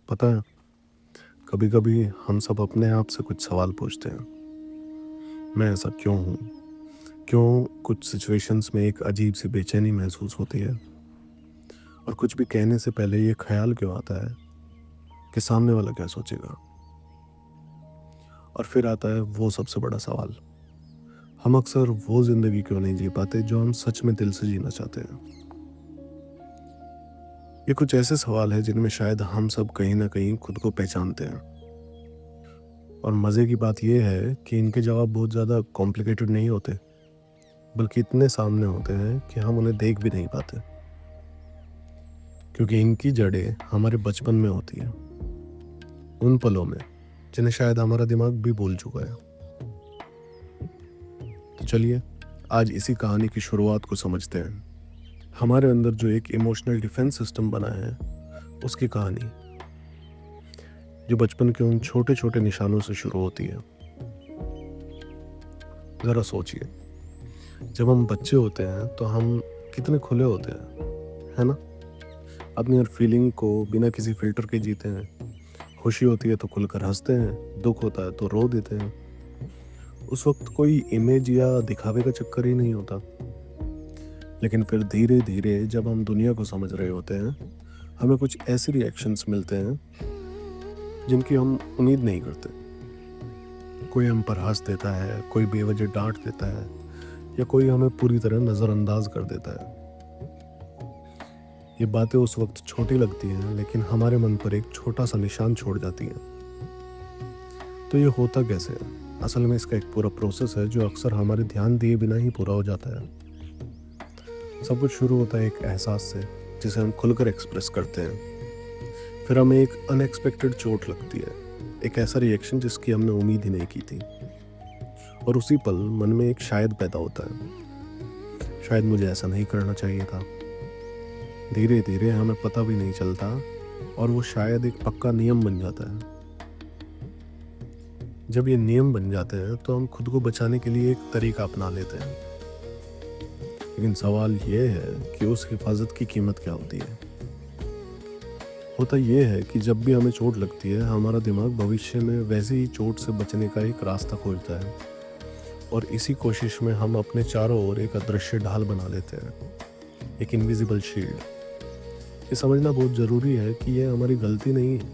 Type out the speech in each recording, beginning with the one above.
पता है, कभी कभी हम सब अपने आप से कुछ सवाल पूछते हैं। मैं ऐसा क्यों हूँ? क्यों कुछ सिचुएशंस में एक अजीब सी बेचैनी महसूस होती है? और कुछ भी कहने से पहले ये ख्याल क्यों आता है कि सामने वाला क्या सोचेगा? और फिर आता है वो सबसे बड़ा सवाल, हम अक्सर वो जिंदगी क्यों नहीं जी पाते जो हम सच में दिल से जीना चाहते हैं? ये कुछ ऐसे सवाल है जिनमें शायद हम सब कहीं ना कहीं खुद को पहचानते हैं। और मज़े की बात यह है कि इनके जवाब बहुत ज़्यादा कॉम्प्लिकेटेड नहीं होते, बल्कि इतने सामने होते हैं कि हम उन्हें देख भी नहीं पाते, क्योंकि इनकी जड़ें हमारे बचपन में होती हैं, उन पलों में जिन्हें शायद हमारा दिमाग भी भूल चुका है। तो चलिए, आज इसी कहानी की शुरुआत को समझते हैं। हमारे अंदर जो एक इमोशनल डिफेंस सिस्टम बना है, उसकी कहानी, जो बचपन के उन छोटे छोटे निशानों से शुरू होती है। ज़रा सोचिए, जब हम बच्चे होते हैं तो हम कितने खुले होते हैं, है ना? अपनी हर फीलिंग को बिना किसी फिल्टर के जीते हैं। खुशी होती है तो खुलकर हंसते हैं, दुख होता है तो रो देते हैं। उस वक्त कोई इमेज या दिखावे का चक्कर ही नहीं होता। लेकिन फिर धीरे धीरे जब हम दुनिया को समझ रहे होते हैं, हमें कुछ ऐसे रिएक्शंस मिलते हैं जिनकी हम उम्मीद नहीं करते। कोई हम पर हंस देता है, कोई बेवजह डांट देता है, या कोई हमें पूरी तरह नज़रअंदाज कर देता है। ये बातें उस वक्त छोटी लगती हैं, लेकिन हमारे मन पर एक छोटा सा निशान छोड़ जाती हैं। तो ये होता कैसे है? असल में इसका एक पूरा प्रोसेस है जो अक्सर हमारे ध्यान दिए बिना ही पूरा हो जाता है। सब कुछ शुरू होता है एक एहसास से, जिसे हम खुलकर एक्सप्रेस करते हैं। फिर हमें एक अनएक्सपेक्टेड चोट लगती है, एक ऐसा रिएक्शन जिसकी हमने उम्मीद ही नहीं की थी। और उसी पल मन में एक शायद पैदा होता है, शायद मुझे ऐसा नहीं करना चाहिए था। धीरे धीरे हमें पता भी नहीं चलता, और वो शायद एक पक्का नियम बन जाता है। जब ये नियम बन जाते हैं तो हम खुद को बचाने के लिए एक तरीका अपना लेते हैं। लेकिन सवाल ये है कि उस हिफाजत की कीमत क्या होती है? होता ये है कि जब भी हमें चोट लगती है, हमारा दिमाग भविष्य में वैसे ही चोट से बचने का एक रास्ता खोजता है। और इसी कोशिश में हम अपने चारों ओर एक अदृश्य ढाल बना लेते हैं, एक इनविजिबल शील्ड। ये समझना बहुत ज़रूरी है कि यह हमारी गलती नहीं है,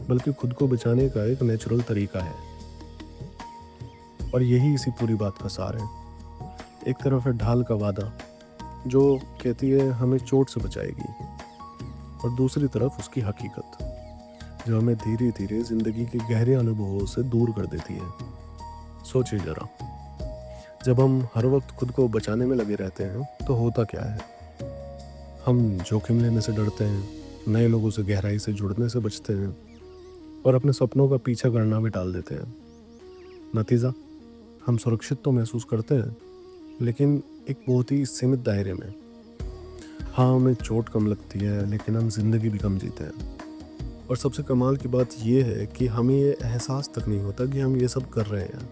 बल्कि खुद को बचाने का एक नेचुरल तरीका है। और यही इसी पूरी बात का सार है। एक तरफ है ढाल का वादा, जो कहती है हमें चोट से बचाएगी, और दूसरी तरफ उसकी हकीकत, जो हमें धीरे धीरे जिंदगी के गहरे अनुभवों से दूर कर देती है। सोचिए जरा, जब हम हर वक्त खुद को बचाने में लगे रहते हैं तो होता क्या है? हम जोखिम लेने से डरते हैं, नए लोगों से गहराई से जुड़ने से बचते हैं, और अपने सपनों का पीछा करना भी टाल देते हैं। नतीजा, हम सुरक्षित तो महसूस करते हैं, लेकिन एक बहुत ही सीमित दायरे में। हाँ, हमें चोट कम लगती है, लेकिन हम जिंदगी भी कम जीते हैं। और सबसे कमाल की बात यह है कि हमें ये एहसास तक नहीं होता कि हम ये सब कर रहे हैं।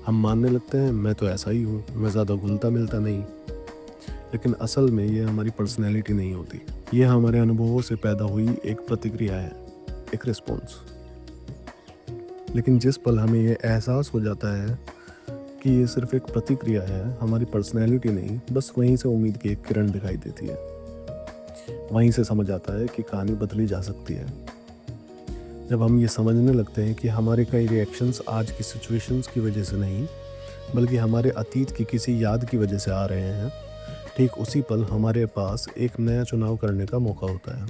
हम मानने लगते हैं मैं तो ऐसा ही हूँ, मैं ज़्यादा घुलता मिलता नहीं। लेकिन असल में ये हमारी पर्सनैलिटी नहीं होती, ये हमारे अनुभवों से पैदा हुई एक प्रतिक्रिया है, एक रिस्पॉन्स। लेकिन जिस पल हमें ये एहसास हो जाता है कि ये सिर्फ एक प्रतिक्रिया है, हमारी पर्सनैलिटी नहीं, बस वहीं से उम्मीद की एक किरण दिखाई देती है। वहीं से समझ आता है कि कहानी बदली जा सकती है। जब हम ये समझने लगते हैं कि हमारे कई रिएक्शंस आज की सिचुएशंस की वजह से नहीं, बल्कि हमारे अतीत की किसी याद की वजह से आ रहे हैं, ठीक उसी पल हमारे पास एक नया चुनाव करने का मौका होता है।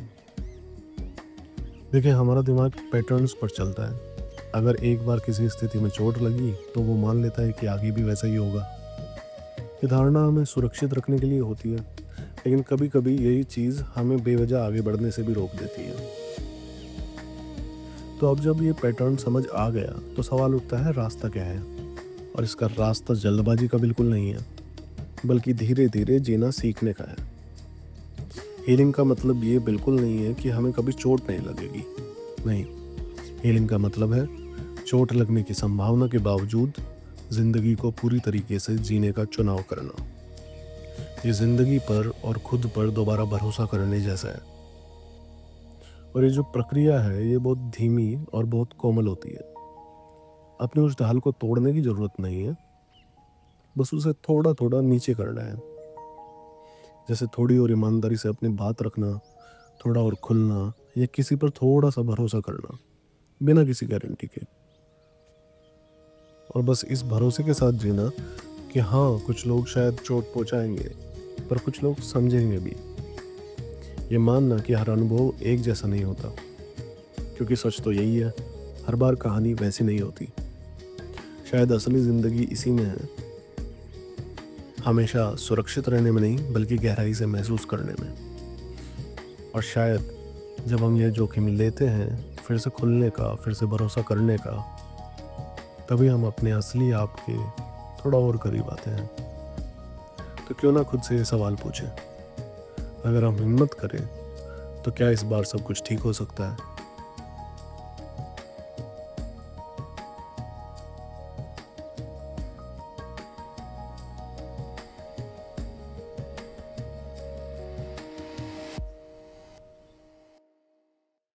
देखिए, हमारा दिमाग पैटर्न्स पर चलता है। अगर एक बार किसी स्थिति में चोट लगी तो वो मान लेता है कि आगे भी वैसा ही होगा। ये धारणा हमें सुरक्षित रखने के लिए होती है, लेकिन कभी कभी यही चीज़ हमें बेवजह आगे बढ़ने से भी रोक देती है। तो अब जब ये पैटर्न समझ आ गया तो सवाल उठता है, रास्ता क्या है? और इसका रास्ता जल्दबाजी का बिल्कुल नहीं है, बल्कि धीरे धीरे जीना सीखने का है। हीलिंग का मतलब ये बिल्कुल नहीं है कि हमें कभी चोट नहीं लगेगी। नहीं, हीलिंग का मतलब है चोट लगने की संभावना के बावजूद जिंदगी को पूरी तरीके से जीने का चुनाव करना। ये जिंदगी पर और खुद पर दोबारा भरोसा करने जैसा है। और ये जो प्रक्रिया है ये बहुत धीमी और बहुत कोमल होती है। अपने उस ढाल को तोड़ने की ज़रूरत नहीं है, बस उसे थोड़ा-थोड़ा नीचे करना है। जैसे थोड़ी और ईमानदारी से अपनी बात रखना, थोड़ा और खुलना या किसी पर थोड़ा-सा भरोसा करना, बिना किसी गारंटी के। और बस इस भरोसे के साथ जीना कि हाँ, कुछ लोग शायद चोट पहुँचाएँगे, पर कुछ लोग समझेंगे भी। ये मानना कि हर अनुभव एक जैसा नहीं होता, क्योंकि सच तो यही है, हर बार कहानी वैसी नहीं होती। शायद असली ज़िंदगी इसी में है, हमेशा सुरक्षित रहने में नहीं, बल्कि गहराई से महसूस करने में। और शायद जब हम ये जोखिम लेते हैं, फिर से खुलने का, फिर से भरोसा करने का, तभी हम अपने असली आप के थोड़ा और करीब आते हैं। तो क्यों ना खुद से ये सवाल पूछें, अगर हम हिम्मत करें, तो क्या इस बार सब कुछ ठीक हो सकता है?